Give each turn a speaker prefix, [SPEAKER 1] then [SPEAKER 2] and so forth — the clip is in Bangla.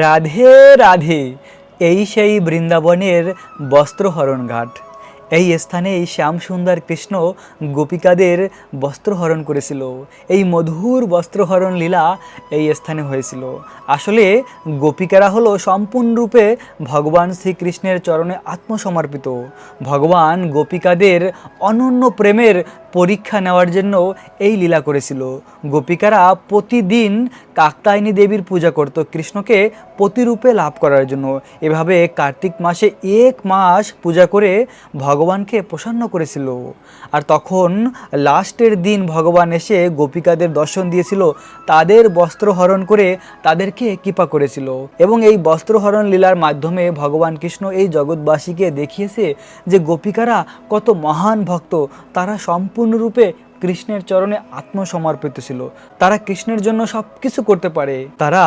[SPEAKER 1] রাধে রাধে। এই সেই বৃন্দাবনের বস্ত্রহরণ ঘাট। এই স্থানেই শ্যামসুন্দর কৃষ্ণ গোপিকাদের বস্ত্রহরণ করেছিল। এই মধুর বস্ত্রহরণ লীলা এই স্থানে হয়েছিল। আসলে গোপিকারা হলো সম্পূর্ণরূপে ভগবান শ্রীকৃষ্ণের চরণে আত্মসমর্পিত। ভগবান গোপিকাদের অনন্য প্রেমের পরীক্ষা নেওয়ার জন্য এই লীলা করেছিল। গোপিকারা প্রতিদিন কাত্যায়নী দেবীর পূজা করত কৃষ্ণকে প্রতিরূপে লাভ করার জন্য। এভাবে কার্তিক মাসে 1 মাস পূজা করে ভগবানকে প্রসন্ন করেছিল। আর তখন লাস্টের দিন ভগবান এসে গোপিকাদের দর্শন দিয়েছিল, তাদের বস্ত্রহরণ করে তাদেরকে কৃপা করেছিল। এবং এই বস্ত্রহরণ লীলার মাধ্যমে ভগবান কৃষ্ণ এই জগৎবাসীকে দেখিয়েছে যে গোপিকারা কত মহান ভক্ত। তারা সম্পূর্ণরূপে কৃষ্ণের চরণে আত্মসমর্পিত ছিল। তারা কৃষ্ণের জন্য সব কিছু করতে পারে। তারা